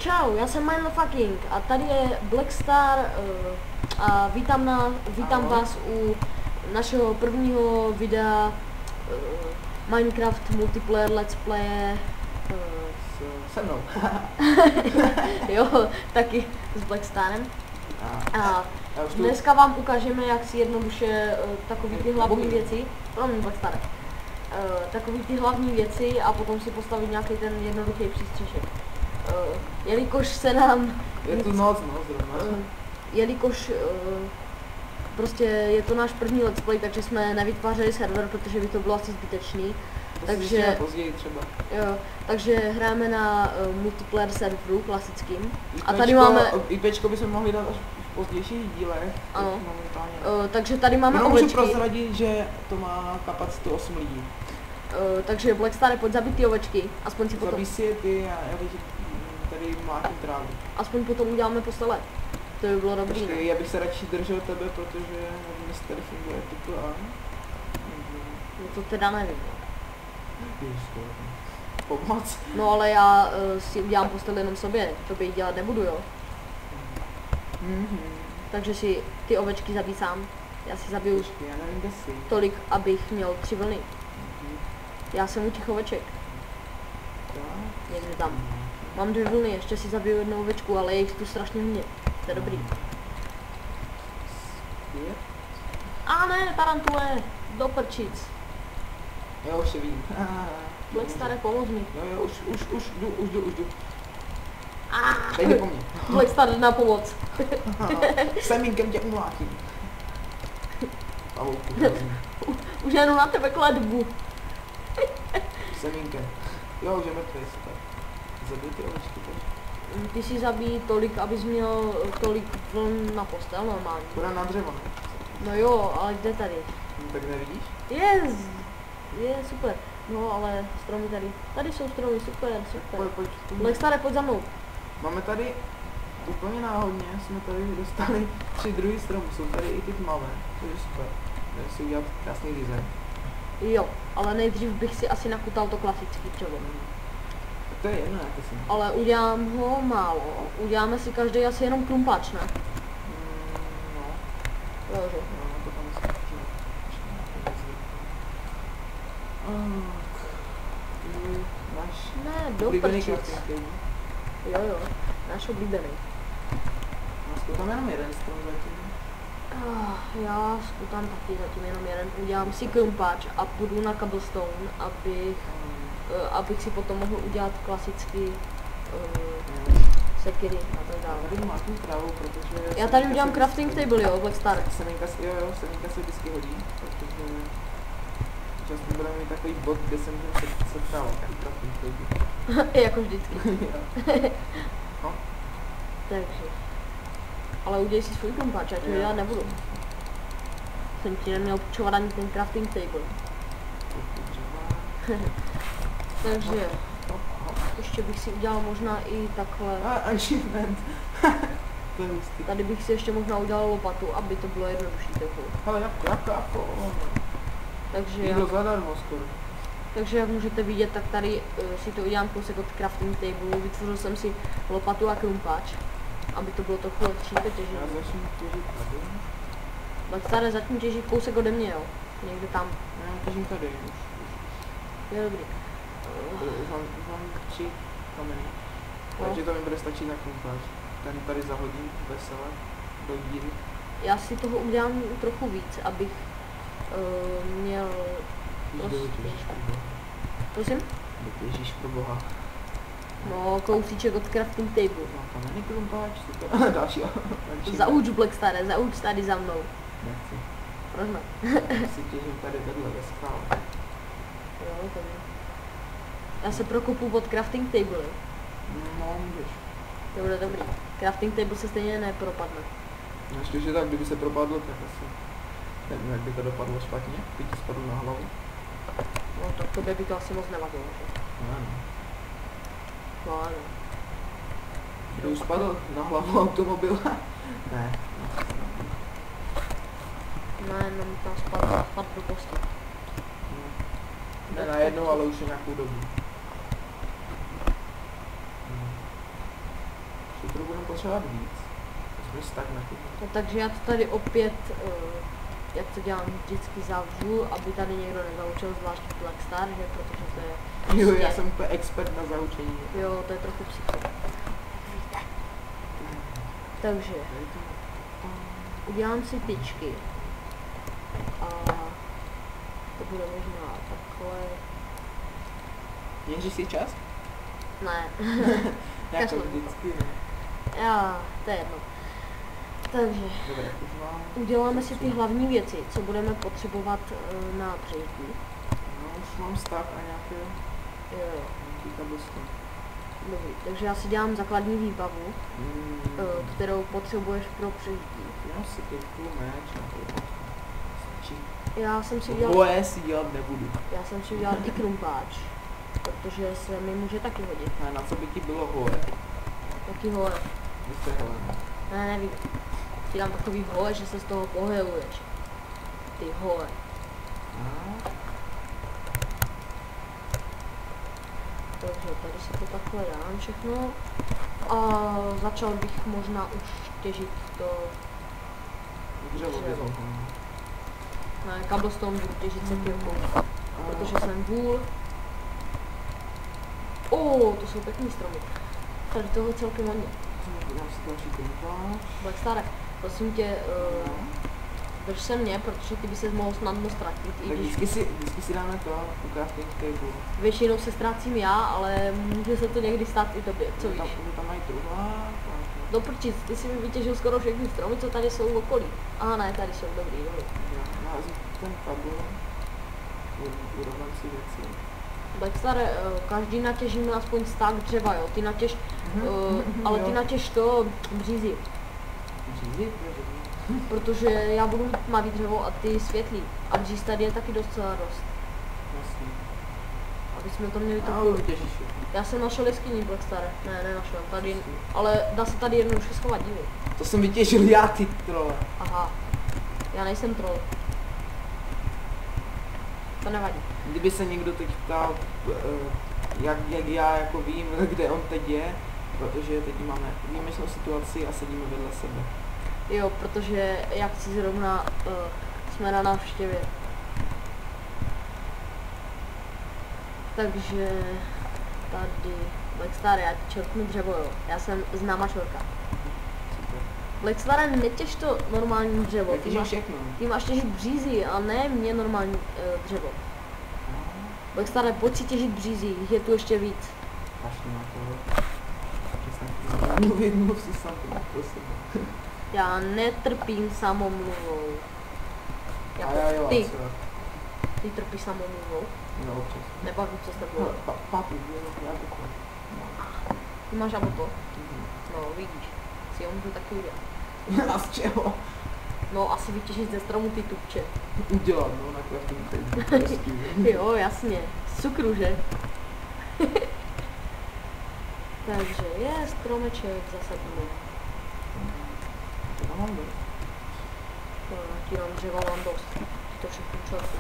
Čau, já jsem Mindfucking a tady je Blackstar a vítám vás u našeho prvního videa Minecraft multiplayer let's play se mnou. jo, taky s Blackstarem. A dneska vám ukážeme, jak si jednoduše takový ty hlavní věci, promiň Blackstar, takový ty hlavní věci a potom si postavit nějaký ten jednoduchý přístřešek. Jelikož se nám... Je tu noc, no, zrovna. Jelikož prostě je to náš první let's play, takže jsme nevytvářeli server, protože by to bylo asi zbytečný. To takže později třeba. Jo, takže hráme na multiplayer serveru klasickým. A tady máme... IPčko bychom mohli dát až v pozdějších dílech. Ano. Momentálně. Takže tady máme ovečky. Můžu ovečky. prozradit, že to má kapacitu 8 lidí. Takže Blackstar, pojď zabít ty ovečky, aspoň si potom... Zabij si je ty a já teď tady mlátim trávu. Aspoň potom uděláme postele. To by bylo dobrý. Počkej, já bych se radši držel tebe, protože nevím, jestli tady funguje toto a... No to teda nevím. Pomoc. No ale já si udělám postel jenom sobě, to by dělat nebudu, jo. Takže si ty ovečky zabij sám. Já si zabiju já nevím, kde jsi. tolik, abych měl 3 vlny. Já jsem u těch oveček. Někde tam. Mám 2 vlny, ještě si zabiju jednu ovečku, ale je jich tu strašně hodně. To je dobrý. A ne, tarantule, do prčic. Jo, už je vidím. Blackstar, pomoz mi. Jo, už jdu. Dej mi po mně. Blackstar, na pomoc. Semínkem tě umlátím. Pavouku, už jenom na tebe kladbu. semínkem. Jo, už je mrtvý, super. Zabij ty ovečky teď. Ty si zabij tolik, abys měl tolik vln na postel normálně. Půjde na dřevo, ne? No jo, ale kde tady? No, tak nevidíš? Je super. No ale stromy tady. Tady jsou stromy, super. Pojď. Blackstar, pojď za mnou. Máme tady, úplně náhodně, jsme tady dostali 3 druhy stromů. Jsou tady i ty tmavé, to je super. Můžeme si udělat krásný design. Jo, ale nejdřív bych si asi nakutal to klasický dřevo. To je jedno, jak to jsem. Ale udělám ho málo. Uděláme si každý asi jenom krumpáč, ne? No. Jo. No, to tam zkusíme. Náš Ne, do oblíbený prčic. crafting table. Jo, náš oblíbený. No, tam jenom jeden strom zatím. Já skutám taky zatím jenom jeden. Udělám si krumpáč a půjdu na cobblestone, abych si potom mohl udělat klasicky sekiry a tak dále. Tady máš tu trávu, protože... Já tady udělám crafting table, jo, Blackstar. Semínka se vždycky hodí, protože... Často budeme mít takový bod, kde se můžeme setkávat, takový crafting table. Jako vždycky. No. Takže. Ale udělej si svůj krumpáč, já ti ho dělat nebudu. Jsem ti neměl počovat ani ten crafting table. Takže. Ještě bych si udělal možná i takhle. Achievement. To je hustý. Tady bych si ještě možná udělal lopatu, aby to bylo jednodušší trochu. Ale jako. Takže jak můžete vidět, tak tady si to udělám kousek od crafting table. Vytvořil jsem si lopatu a krumpáč, aby to bylo trochu lepší těžit. Já začnu těžit tady. Blackstar, začnu těžit kousek ode mě, jo. Někde tam. Já těžím tady už. Je dobrý. Už mám 3 kameny. Takže to mi bude stačit na krumpáč. Ten tady zahodím vesele do díry. Já si toho udělám trochu víc, abych měl... Prosím? Ježíš pro boha. No, kousíček od crafting table. No, kameny krumpáč, super. Další. Zauč, Blackstar, zauč tady za mnou. Nechci. Proč ne? Si těžím tady vedle ve skále. Jo, to je. Já se prokopu pod crafting table. No, můžeš. To bude dobrý. Crafting table se stejně nepropadne. No ještě, že tak, kdyby se propadlo, tak asi... Nevím, jak by to dopadlo špatně, kdyby ti spadl na hlavu. No tak tobě by to asi moc nevadilo, že? No ano. Kdo už spadl na hlavu automobil? Ne. Ne, jenom tam spadl do kosti. Ne najednou, ale už je nějakou dobu. cukru budeme potřebovat víc. Jsme stagnativní. No, takže já to tady opět, jak to dělám vždycky zavřu, aby tady někdo nezaučil, zvlášť Blackstar, že? Protože to je... Jo, prostě- já jsem úplně expert na zaučení. Jo, to je trochu psycho. Takže udělám si tyčky. A to bude možná takhle. Měříš si čas? Ne, Jako jsem- vždycky, ne? to je jedno. Takže Dobré, už mám. uděláme si ty hlavní věci, co budeme potřebovat na přejítí. No, už mám stav a nějaký Jo, cobblestone. dobrý. Takže já si dělám základní výbavu, Mm. kterou potřebuješ pro přežití. Já si pětku meč na to. Stačí. Já jsem si udělal, Boje si dělat nebudu. i krumpáč, protože se mi může taky hodit. A na co by ti bylo hoje? Jaký hole? Vystřelené. Ne, nevím. Ti dám takový hole, že se z toho pohyluješ. Ty hole. Takže tady si to takhle dám všechno. A začal bych možná už těžit to, Dřevo Dřevo. vyhořelo. ne, cobblestone budu těžit sekírkou, protože jsem vůl. To jsou pěkný stromy. Tady toho celkem hodně. Dám si další krumpáč. Blackstar, prosím tě, drž se mě, protože ty by se mohl snadno ztratit, i Tak když vždycky si dáme to u crafting table. většinou se ztrácím já, ale může se to někdy stát i tobě, co víš? Tam mají truhla. Do prčic, ty si mi vytěžil skoro všechny stromy, co tady jsou v okolí. Aha, ne, tady jsou, dobrý. Naházím ten kabel. Urovnám si věci. Blackstar, každý natěžíme aspoň stack dřeva, jo, ty natěž, ale ty natěž to břízy, Řízit? protože já budu mít tmavý dřevo a ty světlý. A bříz tady je taky docela dost, Jasně. aby jsme to měli Já trochu. vytěžíš. Já jsem našel jeskyní, Blackstar, ne, nenašel, tady, ale dá se tady jednoduše schovat, dívej. To jsem vytěžil já, ty trole. Aha, já nejsem troll. To nevadí. Kdyby se někdo teď ptal, jak já jako vím, kde on teď je, protože teď máme výjimečnou situaci a sedíme vedle sebe. Jo, protože jak si zrovna jsme na návštěvě. Takže tady Blackstar, já ti čerpnu dřevo, jo. Já jsem známa čorka. Super. Blackstar, netěž to normální dřevo. Já těžím všechno. Ty máš těžit břízy, a ne mě normální dřevo. Blackstar, pojď si těžit břízy, jich je tu ještě víc. Kašli na to. Mluv si sám, prosím. Já netrpím samomluvou. A já jo, ty, co? ty trpíš samomluvou. No občas. Nebavím se s tebou. Papu, já to. Ty máš aboto? No, vidíš. Si ho můžu taky udělat. A z čeho? No, asi vytěžit ze stromu ty tupče. Udělat, no, na crafting table. Jo, jasně. Z cukru, že? Takže je stromeček zasadíme. To mám dost. Natírám dřeva, mám dost. To všechno čerpu.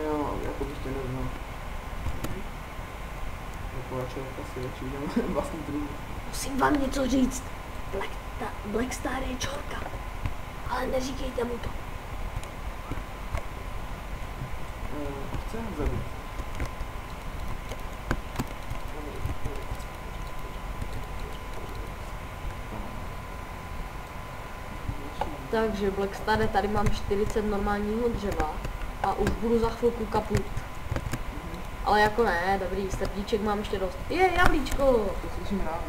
Jo, jako bych tě neznal. Jako čelka si radši udělám vlastní druhu. Musím vám něco říct. Blackstar je čorka. Ale neříkejte mu to. Chce zabít. Takže Blackstar, tady mám 40 normálního dřeva. A už budu za chvilku kaput. Ale jako ne, dobrý, srdíček mám ještě dost. Je, jablíčko! To slyším rád.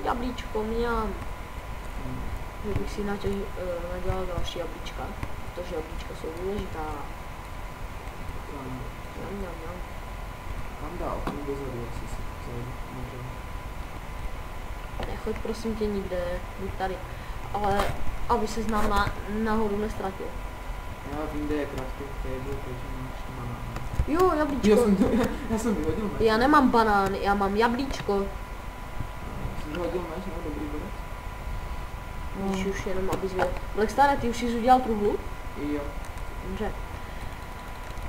Jablíčko mňam. Že bych si nadělal další jablíčka, protože jablíčka jsou důležitá. Mňam. Tam dál, tím dozadu, jak jsi si můžem. Nechoď prosím tě nikde, buď tady. Ale aby se znám nahoru nestratil. Já vím, kde je crafting table, takže máš banán. Jo, jablíčko. Já jsem vyhodil meč. Já nemám banán, já mám jablíčko. Jsem vyhodil meč, no dobrý bodec. Když už jenom abys věděl. Blackstar, ty už jsi udělal truhlu? Jo. Dobře.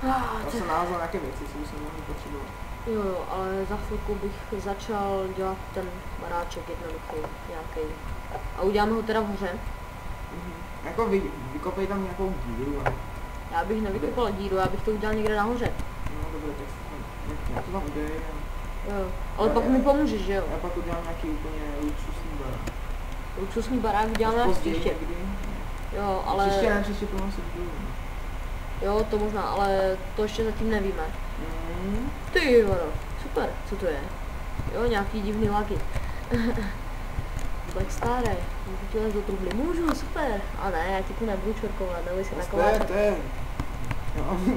Já jsem názal nějaké věci, co jsem mohl potřebovat. Jo, ale za chvilku bych začal dělat ten baráček jednoduchý, nějaký. A uděláme ho teda v hoře. Jako vykopej tam nějakou díru. Já bych nevykopal díru, já bych to udělal někde nahoře. No dobře, tak já to tam udělej. Jo, ale pak mi pomůžeš, že jo? Já pak udělám nějaký úplně luxusní barák. Luxusní barák uděláme až příště. Jo, ale... Příště to asi budu. Jo, to možná, ale to ještě zatím nevíme. Ty vado, super, co to je? Jo, nějaký divný lagy. Black Staré, můžu ti lézt do trubly, můžu, super. A ne, já ti tu nebudu čorkovat, neboj si taková...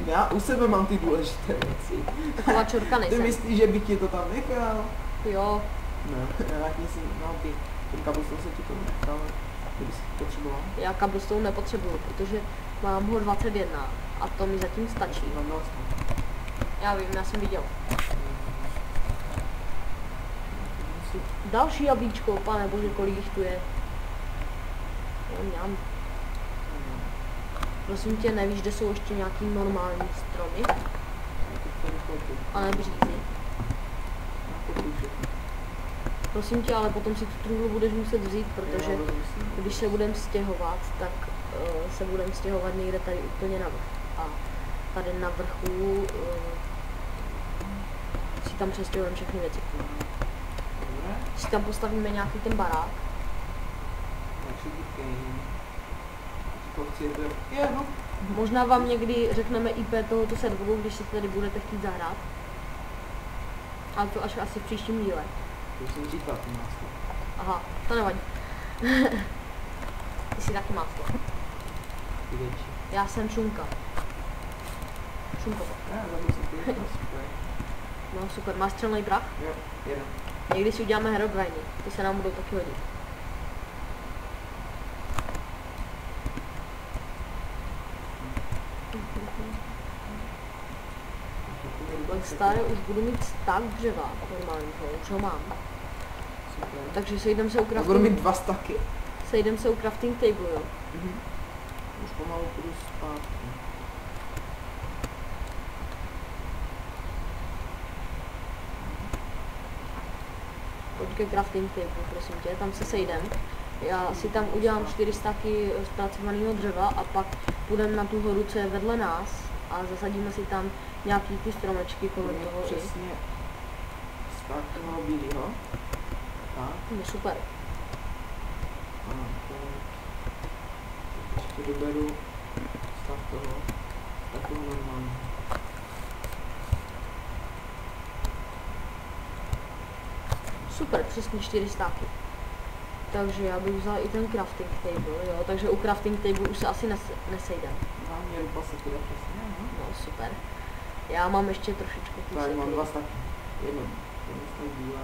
Já u sebe mám ty důležité věci. Taková čorka nejsem. Ty myslíš, že bych ti to tam nechal? Jo. Ne, já si, no ty, ten cobblestone se ti to nechal, kdyby si to potřeboval. Já cobblestone nepotřebuju, protože mám ho 21 a to mi zatím stačí. Mám vlastně. Já vím, já jsem viděl. Další jablíčko, pane bože, kolik jich tu je. Mňam. Prosím tě, nevíš, kde jsou ještě nějaký normální stromy? A ne břízy. Prosím tě, ale potom si tu truhlu budeš muset vzít, protože když se budeme stěhovat, tak se budeme stěhovat někde tady úplně na vrch. A tady na vrchu si tam přestěhujeme všechny věci. Si tam postavíme nějaký ten barák. Možná vám někdy řekneme IP tohoto serveru, když si tady budete chtít zahrát. Ale to až asi v příštím díle. To jsem říkal, ty máslo. Aha, to nevadí. Ty jsi taky máslo. Ty větší. Já jsem šunka. Šunko. No super, máš střelný prach? Jo, jeden. Někdy si uděláme herobriny, ty se nám budou taky hodit. Black Star už budu mít stack dřeva, normálního, už ho mám. Super. Takže sejdem se u crafting... Budu mít 2 staky. Sejdem se u crafting table, jo. Už pomalu půjdu zpátky. Pojď ke crafting table, prosím tě, tam se sejdem. Já si tam udělám 4 staky zpracovaného dřeva a pak půjdeme na tu horu, co je vedle nás a zasadíme si tam nějaký ty stromečky kolem toho. Přesně stak toho bílého. Tak. No super. A to ještě doberu stav toho normálního. Super, přesně 4 stáky. Takže já bych vzal i ten crafting table, jo, takže u crafting table už se asi nesejdem. No, mě rupa se teda přesně, no. No super. Já mám ještě trošičku Tady mám 2 staky. Jedno staky bílé.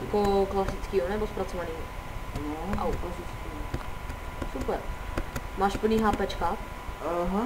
Jako klasickýho nebo zpracovaný? No, au. klasický. Super. Máš plný HPčka? Aha.